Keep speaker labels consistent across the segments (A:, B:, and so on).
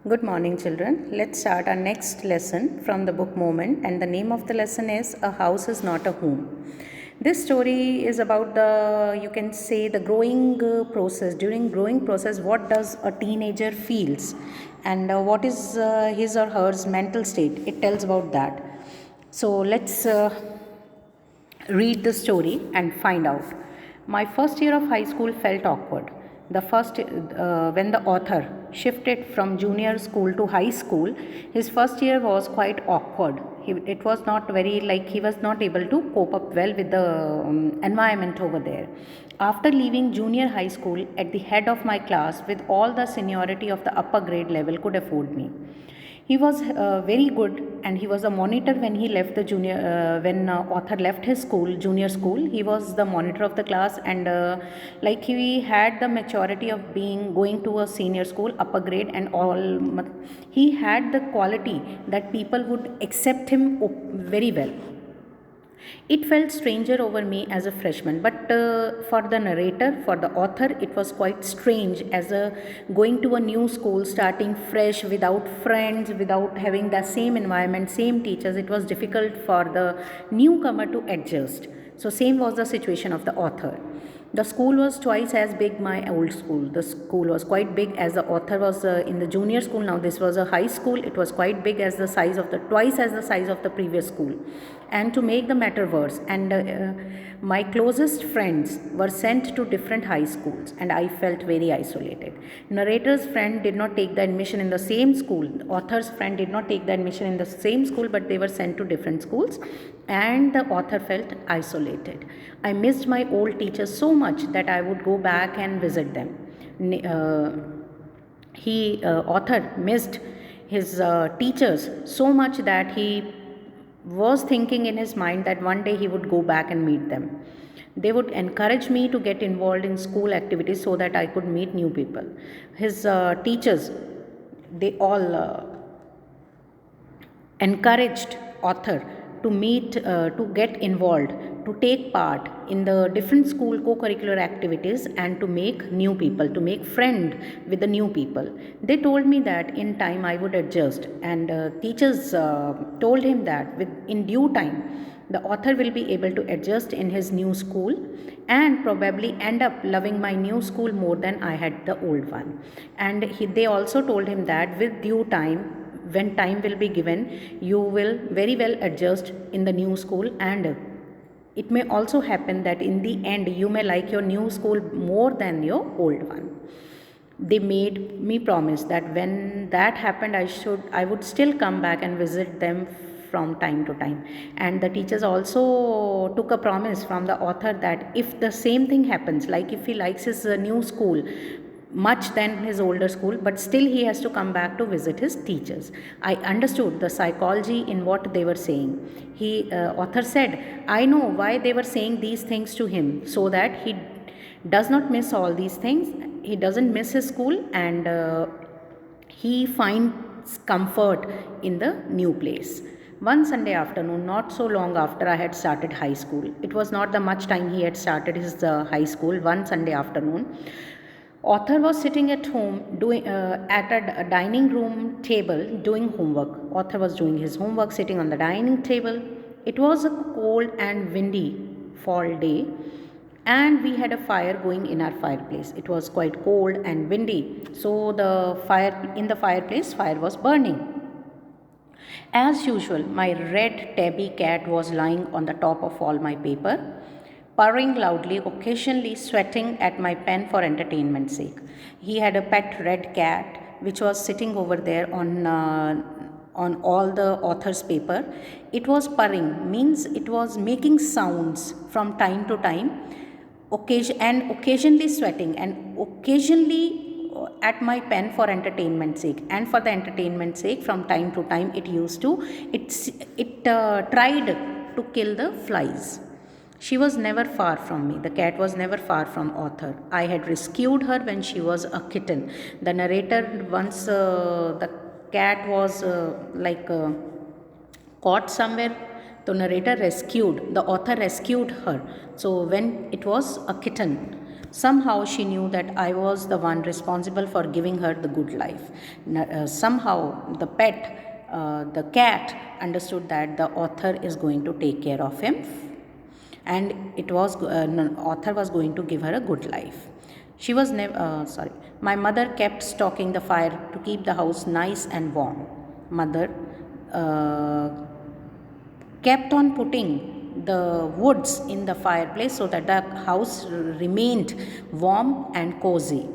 A: Good morning, children. Let's start our next lesson from the book Moment, and the name of the lesson is A House is Not a Home. This story is about you can say, the growing process. During growing process, what does a teenager feels, and what is his or her mental state? It tells about that. So let's read the story and find out. My first year of high school felt awkward. When the author shifted from junior school to high school, his first year was quite awkward. It was not very, like, he was not able to cope up well with the environment over there. After leaving junior high school at the head of my class with all the seniority of the upper grade level could afford me. He was very good, and he was a monitor when he left the when author left his school, junior school. He was the monitor of the class, and like, he had the maturity of being going to a senior school, upper grade, and all. He had the quality that people would accept him very well. It felt stranger over me as a freshman, but for the narrator, for the author, it was quite strange as a going to a new school, starting fresh, without friends, without having the same environment, same teachers. It was difficult for the newcomer to adjust. So same was the situation of the author. The school was twice as big my old school. The school was quite big, as the author was in the junior school. Now this was a high school. It was quite big, as the size of the twice as the size of the previous school. And to make the matter worse, my closest friends were sent to different high schools, and I felt very isolated. Narrator's friend did not take the admission in the same school. The author's friend did not take the admission in the same school, but they were sent to different schools, and the author felt isolated. I missed my old teachers so much that I would go back and visit them. Author missed his teachers so much that he was thinking in his mind that one day he would go back and meet them. They would encourage me to get involved in school activities so that I could meet new people. His teachers, they all encouraged author to meet, to get involved, to take part in the different school co-curricular activities, and to make new people, to make friend with the new people. They told me that in time I would adjust, and teachers told him that in due time the author will be able to adjust in his new school and probably end up loving my new school more than I had the old one. And they also told him that with due time, when time will be given, you will very well adjust in the new school, and it may also happen that in the end you may like your new school more than your old one. They made me promise that when that happened, I would still come back and visit them from time to time. And the teachers also took a promise from the author that if the same thing happens, like if he likes his new school much than his older school, but still he has to come back to visit his teachers. I understood the psychology in what they were saying. Author said, I know why they were saying these things to him, so that he does not miss all these things. He doesn't miss his school, and he finds comfort in the new place. One Sunday afternoon, not so long after I had started high school, it was not the much time he had started his high school. One Sunday afternoon, author was sitting at home doing at a dining room table doing homework. Author was doing his homework sitting on the dining table. It was a cold and windy fall day, and we had a fire going in our fireplace. It was quite cold and windy, so the fireplace fire was burning. As usual, my red tabby cat was lying on the top of all my paper, purring loudly, occasionally sweating at my pen for entertainment's sake. He had a pet red cat which was sitting over there on all the author's paper. It was purring, means it was making sounds from time to time, occasionally sweating, and occasionally at my pen for entertainment sake. And for the entertainment sake, from time to time, it tried to kill the flies. She was never far from me. The cat was never far from author. I had rescued her when she was a kitten. The narrator, once the cat was caught somewhere, the author rescued her. So when it was a kitten, Somehow she knew that I was the one responsible for giving her the good life. Somehow the cat, understood that the author is going to take care of him, and author was going to give her a good life. She was never sorry. My mother kept stoking the fire to keep the house nice and warm. Mother uh, kept on putting the woods in the fireplace so that the house remained warm and cozy.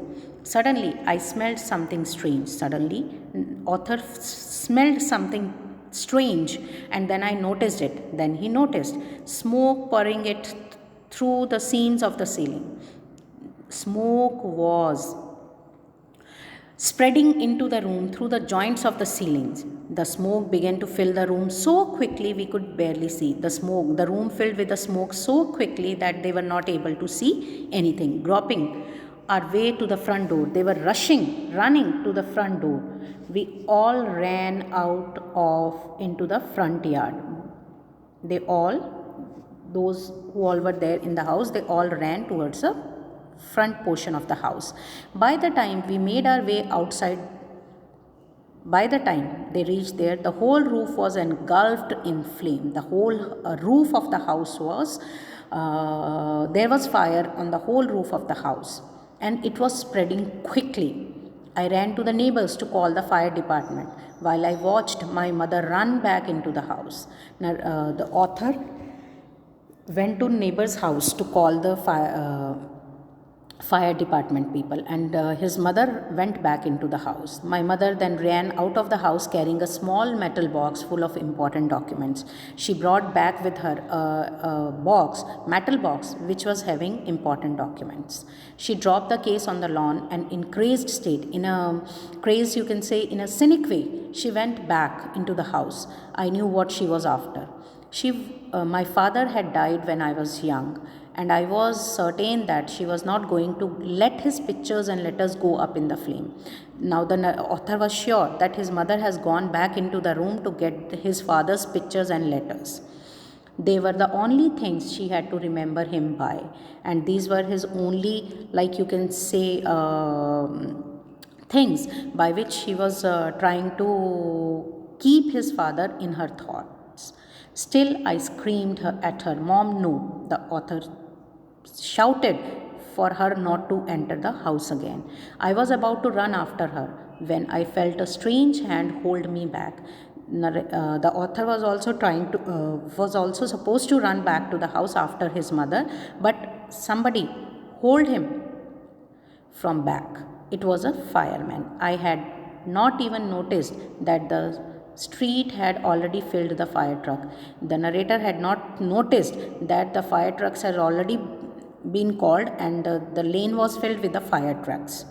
A: Suddenly, I smelled something strange. Suddenly, author smelled something strange, and then I noticed it. Then he noticed smoke pouring it through the seams of the ceiling. Smoke was spreading into the room through the joints of the ceilings. The smoke began to fill the room so quickly we could barely see. The room filled with the smoke so quickly that they were not able to see anything. Groping our way to the front door, they were running to the front door. We all ran out of into the front yard. Those who all were there in the house, they all ran towards the front portion of the house. By the time we made our way outside, by the time they reached there, the whole roof was engulfed in flame. The whole roof of the house was, there was fire on the whole roof of the house, and it was spreading quickly. I ran to the neighbors to call the fire department. While I watched my mother run back into the house, the author went to neighbor's house to call the fire department people, and his mother went back into the house. My mother then ran out of the house carrying a small metal box full of important documents. She brought back with her a metal box which was having important documents. She dropped the case on the lawn and in crazed state, in a crazed, you can say, in a cynic way, she went back into the house. I knew what she was after. My father had died when I was young, and I was certain that she was not going to let his pictures and letters go up in the flame. Now, the author was sure that his mother has gone back into the room to get his father's pictures and letters. They were the only things she had to remember him by, and these were his only, like you can say, things by which she was trying to keep his father in her thoughts. Still, I screamed at her. Mom, no, the author shouted for her not to enter the house again. I was about to run after her when I felt a strange hand hold me back. The author was also supposed to run back to the house after his mother, but somebody hold him from back. It was a fireman. I had not even noticed that the street had already filled the fire truck. The narrator had not noticed that the fire trucks had already been called, and the lane was filled with the fire trucks.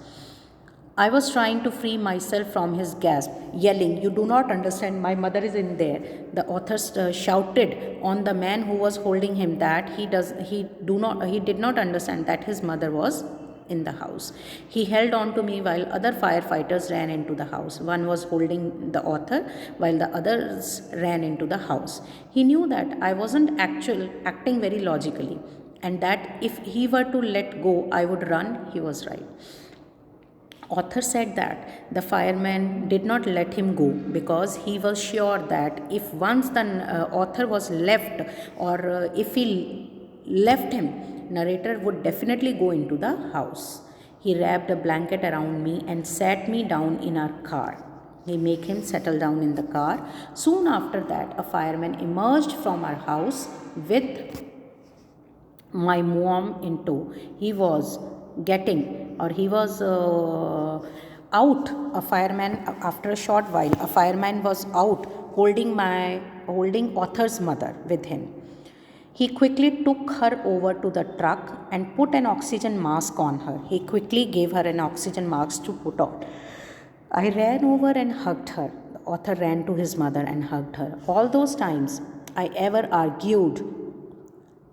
A: I was trying to free myself from his grasp, yelling, "You do not understand, my mother is in there." The author shouted on the man who was holding him that he did not understand that his mother was in the house. He held on to me while other firefighters ran into the house. One was holding the author while the others ran into the house. He knew that I wasn't acting very logically, and that if he were to let go, I would run. He was right. Author said that the fireman did not let him go because he was sure that if once the author was left, or if he left him, narrator would definitely go into the house. He wrapped a blanket around me and sat me down in our car. He made him settle down in the car. Soon after that, a fireman emerged from our house with my mom in tow. He was out. A fireman, after a short while, a fireman was out holding author's mother with him. He quickly took her over to the truck and put an oxygen mask on her. He quickly gave her an oxygen mask to put on. I ran over and hugged her. The author ran to his mother and hugged her. All those times I ever argued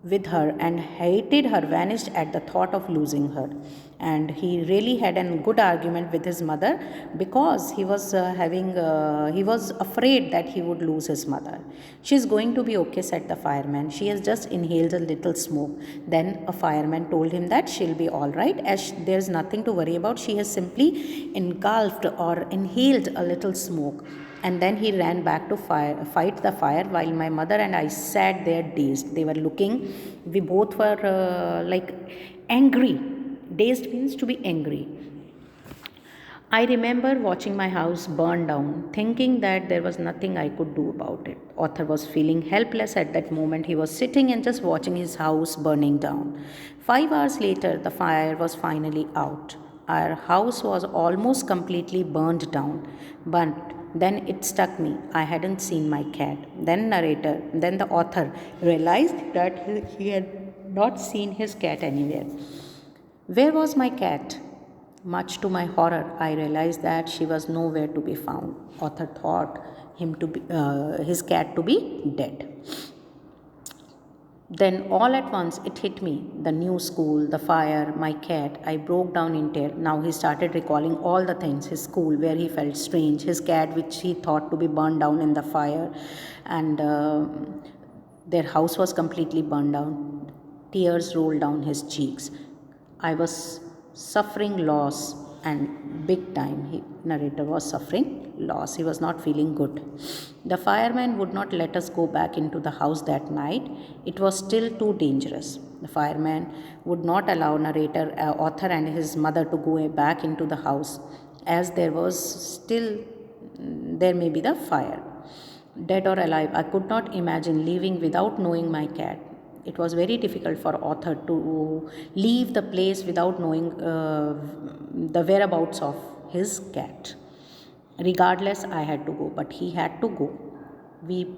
A: with her and hated her vanished at the thought of losing her. And he really had a good argument with his mother because he was afraid that he would lose his mother. She's going to be okay, said the fireman. She has just inhaled a little smoke. Then a fireman told him that she'll be all right, as there's nothing to worry about. She has simply engulfed or inhaled a little smoke. And then he ran back to fight the fire while my mother and I sat there dazed. They were looking, we both were like angry. Dazed means to be angry. I remember watching my house burn down, thinking that there was nothing I could do about it. Author was feeling helpless at that moment. He was sitting and just watching his house burning down. 5 hours later, the fire was finally out. Our house was almost completely burned down. But then it struck me. I hadn't seen my cat. Then the author realized that he had not seen his cat anywhere. Where was my cat? Much to my horror, I realized that she was nowhere to be found. Author thought his cat to be dead. Then all at once it hit me, the new school, the fire, my cat. I broke down in tears. Now he started recalling all the things, his school where he felt strange, his cat which he thought to be burned down in the fire, and their house was completely burned down. Tears rolled down his cheeks. I was suffering loss and big time. Narrator was suffering loss. He was not feeling good. The fireman would not let us go back into the house that night. It was still too dangerous. The fireman would not allow author and his mother to go back into the house, as there may be the fire. Dead or alive, I could not imagine leaving without knowing my cat. It was very difficult for author to leave the place without knowing the whereabouts of his cat. Regardless, I had to go, but he had to go. We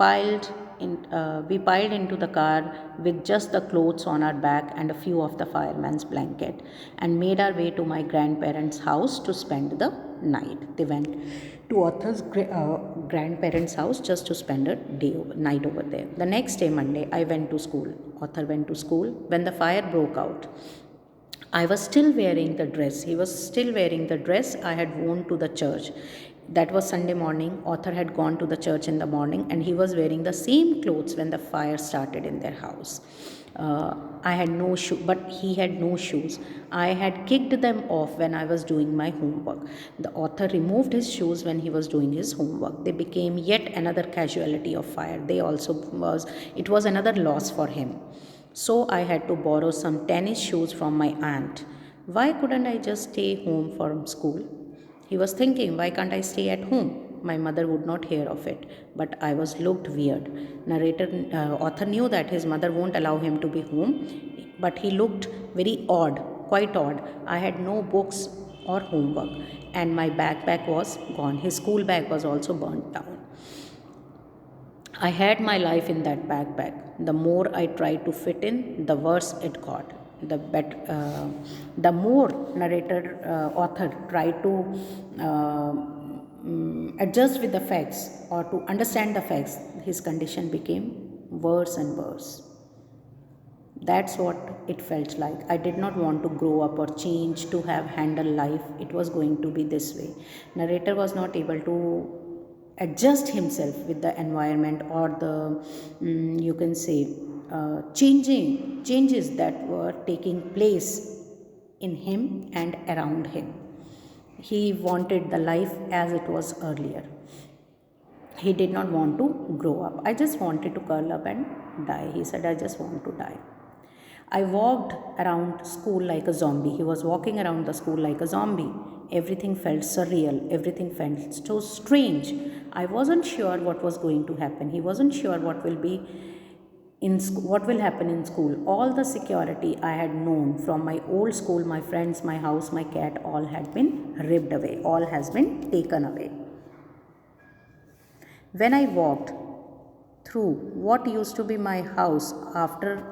A: we piled into the car with just the clothes on our back and a few of the fireman's blanket, and made our way to my grandparents' house to spend the night. They went to author's grandparents' house just to spend a night over there. The next day, Monday, I went to school. Author went to school when the fire broke out. I was still wearing the dress. He was still wearing the dress I had worn to the church. That was Sunday morning. Author had gone to the church in the morning, and he was wearing the same clothes when the fire started in their house. I had no shoe, but he had no shoes. I had kicked them off when I was doing my homework. The author removed his shoes when he was doing his homework. They became yet another casualty of fire. It was another loss for him. So I had to borrow some tennis shoes from my aunt. Why couldn't I just stay home from school? He was thinking, why can't I stay at home? My mother would not hear of it, but I was looked weird. Author knew that his mother won't allow him to be home, but he looked very odd, quite odd. I had no books or homework, and my backpack was gone. His school bag was also burnt down. I had my life in that backpack. The more I tried to fit in, the worse it got. The more author tried to adjust with the facts or to understand the facts, his condition became worse and worse. That's what it felt like. I did not want to grow up or change to have handled life. It was going to be this way. Narrator was not able to adjust himself with the environment or you can say changes that were taking place in him and around him. He wanted the life as it was earlier. He did not want to grow up. I just wanted to curl up and die. He said, I just want to die. I walked around school like a zombie. He was walking around the school like a zombie. Everything felt surreal. Everything felt so strange. I wasn't sure what was going to happen. He wasn't sure what will happen in school. All the security I had known from my old school, my friends, my house, my cat, all had been ripped away. All has been taken away. When I walked through what used to be my house after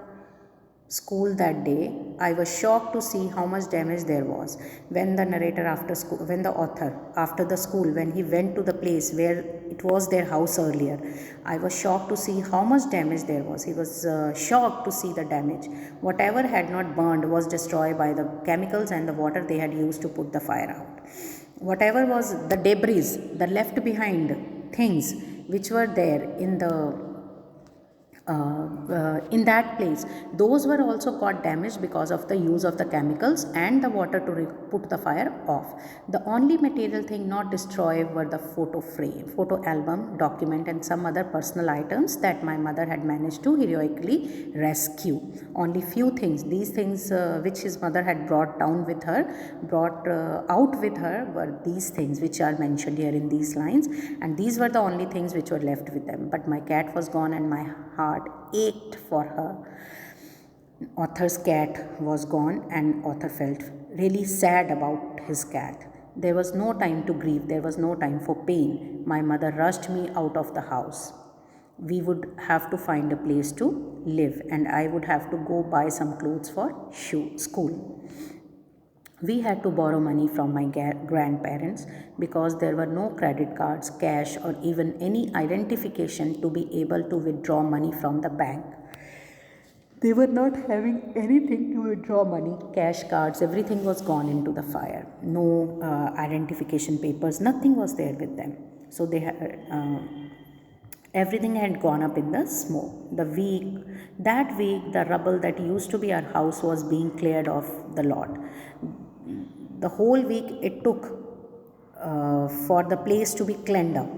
A: school that day, I was shocked to see how much damage there was. When the narrator after school, when the author after the school, when he went to the place where it was their house earlier, I was shocked to see how much damage there was. He was shocked to see the damage. Whatever had not burned was destroyed by the chemicals and the water they had used to put the fire out. Whatever was the debris, the left behind things which were there in that place, those were also got damaged because of the use of the chemicals and the water to put the fire off. The only material thing not destroyed were the photo frame, photo album, document and some other personal items that my mother had managed to heroically rescue. Only few things, these things which his mother had brought out with her were these things which are mentioned here in these lines, and these were the only things which were left with them. But my cat was gone and my heart ached for her. Author's cat was gone and author felt really sad about his cat. There was no time to grieve, there was no time for pain. My mother rushed me out of the house. We would have to find a place to live and I would have to go buy some clothes for school. We had to borrow money from my grandparents because there were no credit cards, cash, or even any identification to be able to withdraw money from the bank. They were not having anything to withdraw money, cash cards, everything was gone into the fire. No identification papers, nothing was there with them. So they had. Everything had gone up in the smoke. That week, the rubble that used to be our house was being cleared off the lot. The whole week it took for the place to be cleaned up.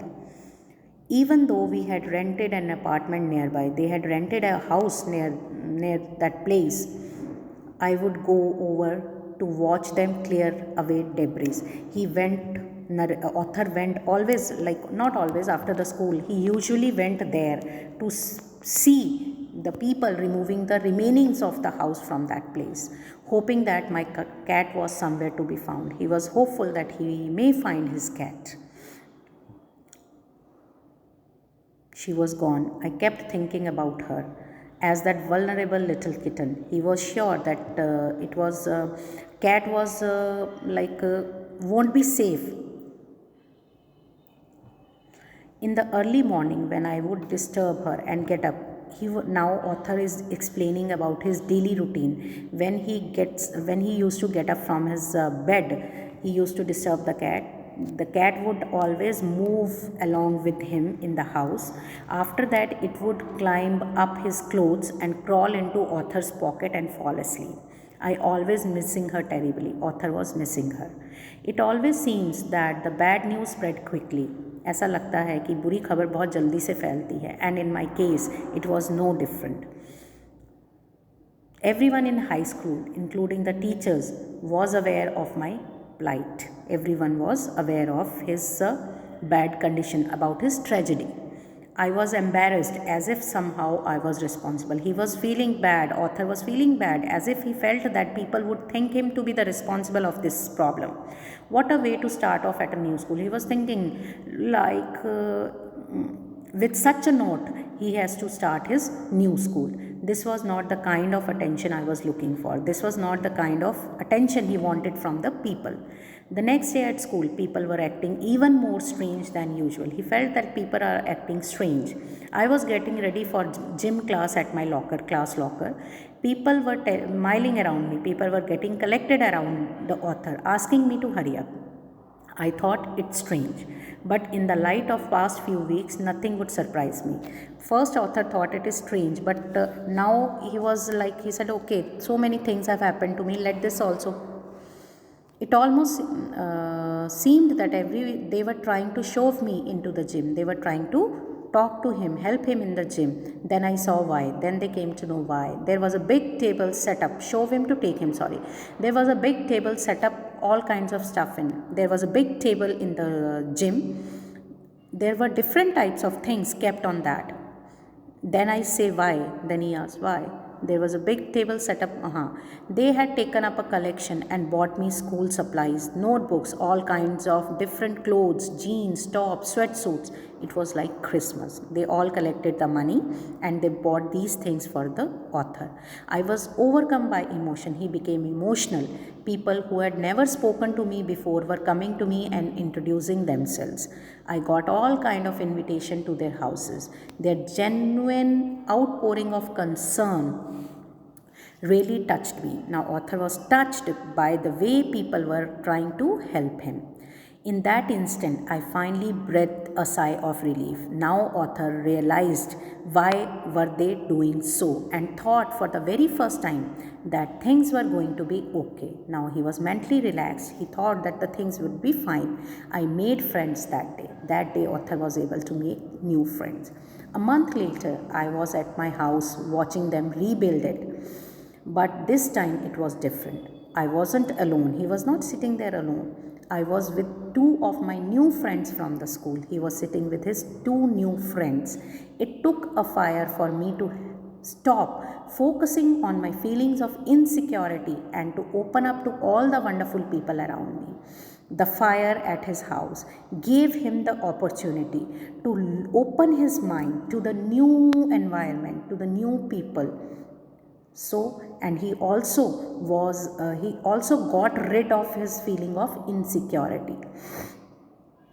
A: Even though we had rented an apartment nearby, they had rented a house near that place, I would go over to watch them clear away debris. Author went always, like not always after the school, he usually went there to see the people removing the remainings of the house from that place, hoping that my cat was somewhere to be found. He was hopeful that he may find his cat. She was gone. I kept thinking about her as that vulnerable little kitten. He was sure that cat was won't be safe. In the early morning when I would disturb her and get up, now author is explaining about his daily routine. When he used to get up from his bed, he used to disturb the cat. The cat would always move along with him in the house. After that, it would climb up his clothes and crawl into author's pocket and fall asleep. I always missing her terribly. Author was missing her. It always seems that the bad news spread quickly. ऐसा लगता है कि बुरी खबर बहुत जल्दी से फैलती है, and in my case it was no different. Everyone in high school, including the teachers, was aware of my plight. Everyone was aware of his bad condition, about his tragedy. I was embarrassed as if somehow I was responsible. He was feeling bad, author was feeling bad, as if he felt that people would think him to be the responsible of this problem. What a way to start off at a new school. He was thinking with such a note, he has to start his new school. This was not the kind of attention I was looking for. This was not the kind of attention he wanted from the people. The next day at school, people were acting even more strange than usual. He felt that people are acting strange. I was getting ready for gym class at my class locker. People were miling around me. People were getting collected around the author, asking me to hurry up. I thought it strange, but in the light of past few weeks, nothing would surprise me. First, author thought it is strange, but now he said, okay, so many things have happened to me, let this also. It almost seemed that they were trying to shove me into the gym. They were trying to talk to him, help him in the gym. Then I saw why. Then they came to know why. There was a big table set up. Shove him to take him, sorry. There was a big table set up, all kinds of stuff in. There was a big table in the gym. There were different types of things kept on that. Then I say why. Then he asked why. There was a big table set up. They had taken up a collection and bought me school supplies, notebooks, all kinds of different clothes, jeans, tops, sweatsuits. It was like Christmas. They all collected the money and they bought these things for the author. I was overcome by emotion. He became emotional. People who had never spoken to me before were coming to me and introducing themselves. I got all kind of invitation to their houses. Their genuine outpouring of concern really touched me. Now, author was touched by the way people were trying to help him. In that instant, I finally breathed a sigh of relief. Now, author realized why were they doing so and thought for the very first time that things were going to be okay. Now he was mentally relaxed. He thought that the things would be fine. I made friends that day. That day, author was able to make new friends. A month later, I was at my house watching them rebuild it. But this time it was different. I wasn't alone. He was not sitting there alone. I was with two of my new friends from the school. He was sitting with his two new friends. It took a fire for me to stop focusing on my feelings of insecurity and to open up to all the wonderful people around me. The fire at his house gave him the opportunity to open his mind to the new environment, to the new people. So, and he also got rid of his feeling of insecurity.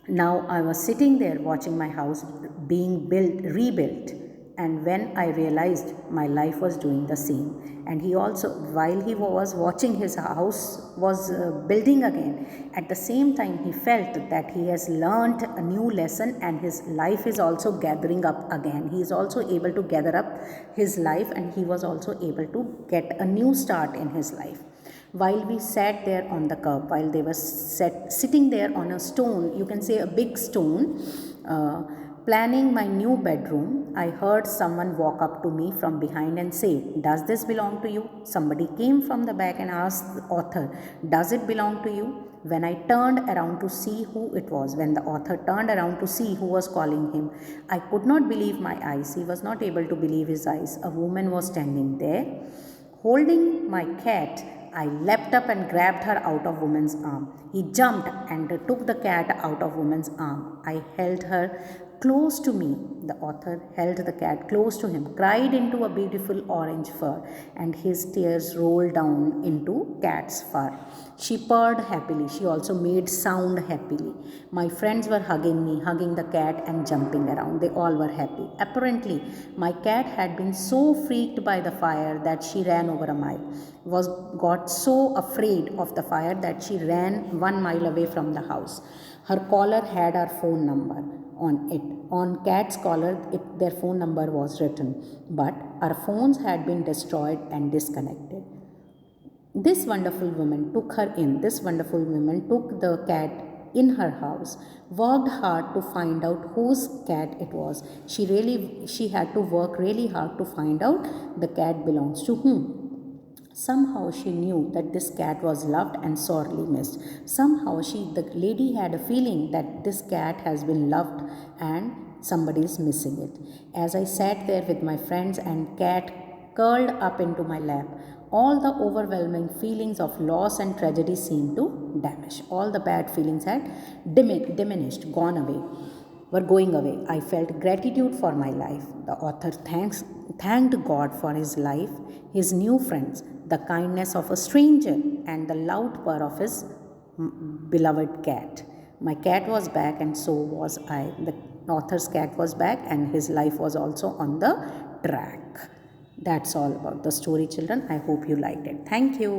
A: Now I was sitting there watching my house being rebuilt, and when I realized my life was doing the same. And he also, while he was watching his house was building again, at the same time he felt that he has learnt a new lesson and his life is also gathering up again. He is also able to gather up his life and he was also able to get a new start in his life. While we sat there on the curb, while they were sitting there on a stone, you can say a big stone, planning my new bedroom, I heard someone walk up to me from behind and say, "Does this belong to you?" Somebody came from the back and asked the author, "Does it belong to you?" When I turned around to see who it was, when the author turned around to see who was calling him, I could not believe my eyes. He was not able to believe his eyes. A woman was standing there. Holding my cat, I leapt up and grabbed her out of woman's arm. He jumped and took the cat out of woman's arm. I held her close to me. The author held the cat close to him, cried into a beautiful orange fur, and his tears rolled down into cat's fur. She purred happily. She also made sound happily. My friends were hugging me, hugging the cat and jumping around. They all were happy. Apparently, my cat had been so freaked by the fire that she ran over a mile. Got so afraid of the fire that she ran 1 mile away from the house. Her collar had our phone number on it. On cat's collar, their phone number was written, but our phones had been destroyed and disconnected. This wonderful woman took her in. This wonderful woman took the cat in her house, worked hard to find out whose cat it was. She had to work really hard to find out the cat belongs to whom. Somehow she knew that this cat was loved and sorely missed. Somehow the lady had a feeling that this cat has been loved and somebody is missing it. As I sat there with my friends and cat curled up into my lap, all the overwhelming feelings of loss and tragedy seemed to vanish. All the bad feelings had diminished, gone away, were going away. I felt gratitude for my life. The author thanked God for his life, his new friends, the kindness of a stranger, and the loud purr of his beloved cat. My cat was back, and so was I. The author's cat was back, and his life was also on the track. That's all about the story, children. I hope you liked it. Thank you.